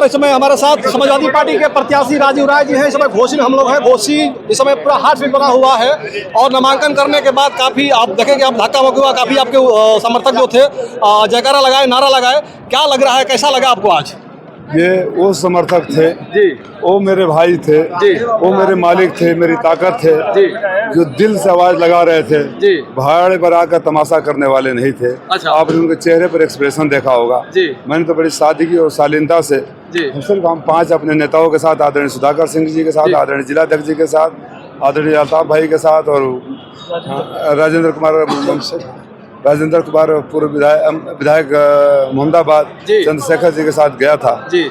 इस समय हमारे साथ समाजवादी पार्टी के प्रत्याशी राजीव राय जी हैं। इस समय घोसी में हम लोग हैं। घोसी इस समय पूरा हाट फीट बना हुआ है और नामांकन करने के बाद काफ़ी आप देखेंगे, आप धक्का मुक्की हुआ, काफ़ी आपके समर्थक जो थे जयकारा लगाए, नारा लगाए। क्या लग रहा है, कैसा लगा आपको आज? ये वो समर्थक थे जी, वो मेरे भाई थे जी, वो मेरे मालिक थे, मेरी ताकत थे जी, जो दिल से आवाज लगा रहे थे। जी, भाड़ बरा कर तमाशा करने वाले नहीं थे। अच्छा। आपने उनके चेहरे पर एक्सप्रेशन देखा होगा। जी, मैंने तो बड़ी सादगी और शालीनता से जी, सिर्फ हम 5 अपने नेताओं के साथ, आदरणीय सुधाकर सिंह जी के साथ, आदरणीय जिलाध्यक्ष जी के साथ, आदरणीय अल्ताफ भाई के साथ और राजेंद्र कुमार पूर्व विधायक मोहम्मदाबाद जी, चंद्रशेखर जी के साथ गया था। जी,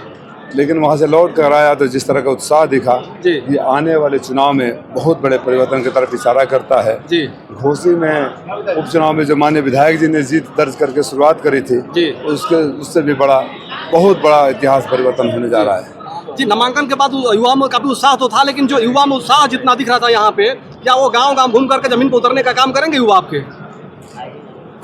लेकिन वहाँ से लौट कर आया तो जिस तरह का उत्साह दिखा, जी, ये आने वाले चुनाव में बहुत बड़े परिवर्तन की तरफ इशारा करता है। जी, घोसी में उपचुनाव में जो माननीय विधायक जी ने जीत दर्ज करके शुरुआत करी थी, जी, उससे भी बहुत बड़ा इतिहास परिवर्तन होने जा रहा है। जी। नामांकन के बाद युवा में काफी उत्साह तो था, लेकिन जो युवा में उत्साह जितना दिख रहा था यहाँ पे, क्या वो गांव घूम करके जमीन पर उतरने का काम करेंगे युवा आपके?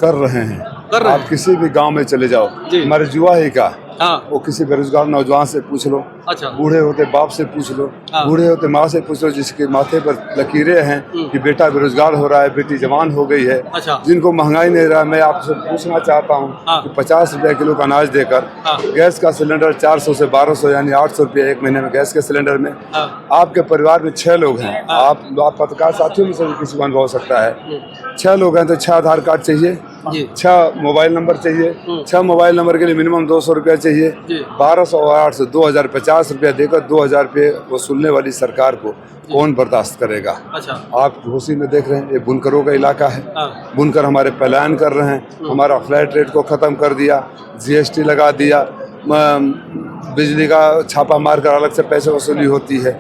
कर रहे हैं। कर रहे हैं। आप किसी भी गांव में चले जाओ, जी। हमारे युवा ही का, हाँ, वो किसी बेरोजगार नौजवान से पूछ लो, अच्छा, बूढ़े होते बाप से पूछ लो, हाँ। बूढ़े होते माँ से पूछ लो, जिसके माथे पर लकीरें हैं कि बेटा बेरोजगार हो रहा है, बेटी जवान हो गई है, अच्छा, जिनको महंगाई नहीं रहा। मैं आपसे पूछना चाहता हूँ हाँ। कि 50 रुपये किलो का अनाज देकर हाँ। गैस का सिलेंडर 400 से 1200 यानी 800 रुपये एक महीने में गैस के सिलेंडर में, हाँ, आपके परिवार में 6 लोग हैं। हाँ। आप पत्रकार साथियों में से भी किसी को अनुभव हो सकता है। 6 लोग हैं तो 6 आधार कार्ड चाहिए, जी, 6 मोबाइल नंबर चाहिए, 6 मोबाइल नंबर के लिए मिनिमम 200 रुपया चाहिए। जी, 1200 और 800 2050 रुपया देकर 2000 रुपये वसूलने वाली सरकार को कौन बर्दाश्त करेगा? अच्छा, आप घोसी में देख रहे हैं, ये बुनकरों का इलाका है। हाँ, बुनकर हमारे पलायन कर रहे हैं। हमारा फ्लैट रेट को ख़त्म कर दिया, GST लगा दिया, बिजली का छापा मार कर अलग से पैसे वसूली होती है।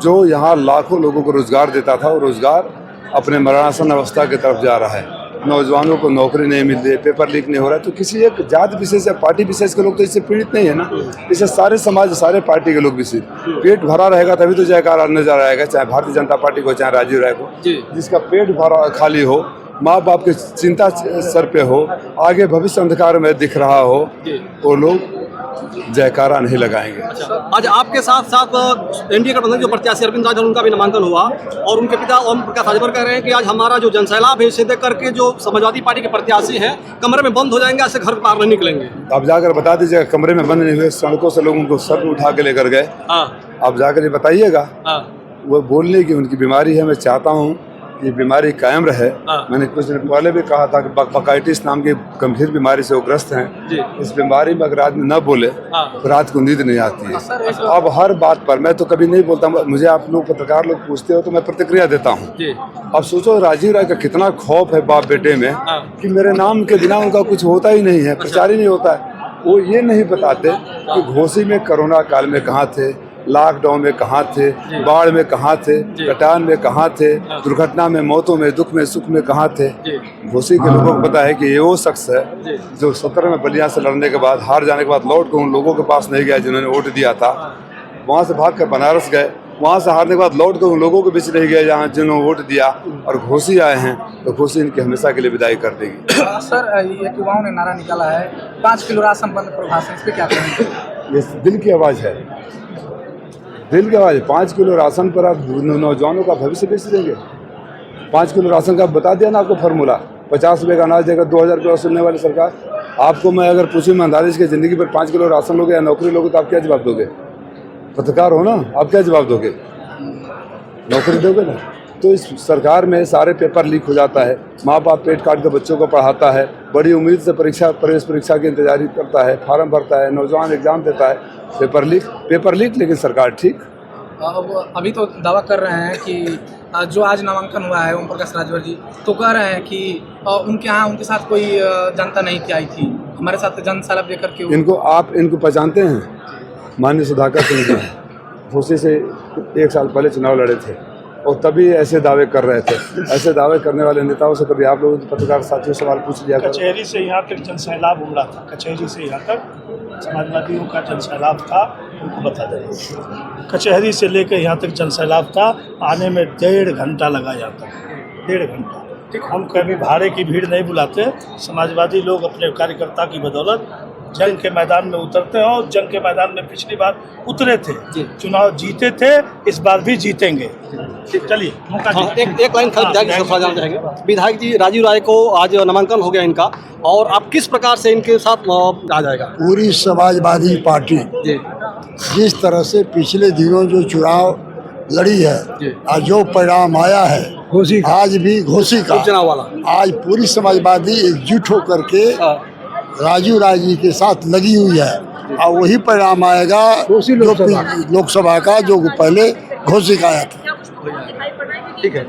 जो यहाँ लाखों लोगों को रोजगार देता था, वो रोजगार अपने मरणासन अवस्था की तरफ जा रहा है। नौजवानों को नौकरी नहीं मिल रही है, पेपर लीक नहीं हो रहा है। तो किसी एक जाति विशेष या पार्टी विशेष के लोग तो इससे पीड़ित नहीं है ना, इससे सारे समाज, सारे पार्टी के लोग भी पेट भरा रहेगा तभी तो जयकारा नजर आएगा, चाहे भारतीय जनता पार्टी को, चाहे राजीव राय को। जिसका पेट भरा खाली हो, माँ बाप की चिंता सर पे हो, आगे भविष्य अंधकार में दिख रहा हो, वो लोग जयकारा नहीं लगाएंगे। अच्छा, आज आपके साथ साथ एनडीए गठबंधन जो प्रत्याशी अरविंद राजभर, उनका भी नामांकन हुआ और उनके पिता ओम प्रकाश राजभर कह रहे हैं कि आज हमारा जो जनसैलाब है, इसे देख करके जो समाजवादी पार्टी के प्रत्याशी हैं कमरे में बंद हो जाएंगे, ऐसे घर पार नहीं निकलेंगे। आप जाकर बता दीजिएगा, कमरे में बंद नहीं हुए, सड़कों से लोगों को सर उठा के लेकर गए। आप जाकर ये बताइएगा। वो बोलने की उनकी बीमारी है, मैं चाहता हूँ ये बीमारी कायम रहे। मैंने कुछ दिन पहले भी कहा था कि बकाइटिस नाम की गंभीर बीमारी से वो ग्रस्त हैं। इस बीमारी में अगर आदमी न बोले तो रात को नींद नहीं आती है। अब हर बात पर मैं तो कभी नहीं बोलता, मुझे आप लोग पत्रकार लोग पूछते हो तो मैं प्रतिक्रिया देता हूँ। अब सोचो राजीव राय का कितना खौफ है बाप बेटे में कि मेरे नाम के बिना उनका कुछ होता ही नहीं है, प्रचार ही नहीं होता है। वो ये नहीं बताते कि घोसी में कोरोना काल में कहाँ थे, लॉकडाउन में कहाँ थे, बाढ़ में कहाँ थे, कटान में कहाँ थे, दुर्घटना में, मौतों में, दुख में, सुख में कहाँ थे। घोसी के लोगों को पता है कि ये वो शख्स है जो 17 में बलिया से लड़ने के बाद, हार जाने के बाद लौट कर उन लोगों के पास नहीं गया जिन्होंने वोट दिया था। वहाँ से भाग कर बनारस गए, वहाँ से हारने के बाद लौट कर उन लोगों के बीच नहीं गए जहाँ जिन्होंने वोट दिया, और घोसी आए हैं तो घोसी इनकी हमेशा के लिए विदाई कर देगी। सर, ये युवाओं ने नारा निकाला है 5 किलो राशन बंद करो भाषण, इस पे क्या कहेंगे? ये दिल की आवाज़ है, दिल की आवाज़। 5 किलो राशन पर आप नौजवानों का भविष्य बेच देंगे। 5 किलो राशन का बता दिया ना आपको फार्मूला। 50 रुपये का अनाज देकर 2000 रुपये वसूलने वाली सरकार। आपको मैं अगर पूछूँ ईमानदारी से ज़िंदगी पर 5 किलो राशन लोगे या नौकरी लोगे तो आप क्या जवाब दोगे? पत्रकार हो ना, आप क्या जवाब दोगे? नौकरी दोगे ना। तो इस सरकार में सारे पेपर लीक हो जाता है, माँ बाप पेट काट कर बच्चों को पढ़ाता है, बड़ी उम्मीद से प्रवेश परीक्षा की इंतजारी करता है, फार्म भरता है, नौजवान एग्जाम देता है, पेपर लीक, लेकिन सरकार ठीक। अभी तो दावा कर रहे हैं कि जो आज नामांकन हुआ है ओम प्रकाश राजभर जी, तो कह रहे हैं कि उनके यहाँ उनके साथ कोई जनता नहीं की आई थी, हमारे साथ जनसैलाब लेकर के। इनको पहचानते हैं? माननीय सुधाकर सिंह जी घोसी से 1 साल पहले चुनाव लड़े थे और तभी ऐसे दावे कर रहे थे। ऐसे दावे करने वाले नेताओं से कभी आप लोग पत्रकार साथियों सवाल पूछ लिया करो। कचहरी से यहाँ तक जनसैलाब उमड़ा था, कचहरी से यहाँ तक समाजवादियों का जनसैलाब था, उनको बता दें। कचहरी से लेकर यहाँ तक जनसैलाब था, आने में 1.5 घंटा लगा यहाँ तक, 1.5 घंटा। हम कभी भाड़े की भीड़ नहीं बुलाते। समाजवादी लोग अपने कार्यकर्ता की बदौलत जंग के मैदान में उतरते हैं और जंग के मैदान में पिछली बार उतरे थे, चुनाव जीते थे, इस बार भी जीतेंगे। चलिए एक लाइन खाली विधायक जी से सवाल जानना चाहेंगे। विधायक जी, राजीव राय को आज नामांकन हो गया इनका, और आप किस प्रकार से इनके साथ आ जाएगा? पूरी समाजवादी पार्टी जिस तरह से पिछले दिनों जो चुनाव लड़ी है और जो परिणाम आया है आज भी घोषी का चुनाव वाला, आज पूरी समाजवादी एकजुट होकर के राजीव राय जी के साथ लगी हुई है और वही परिणाम आएगा जो लोकसभा का जो पहले घोषित आया था। ठीक है।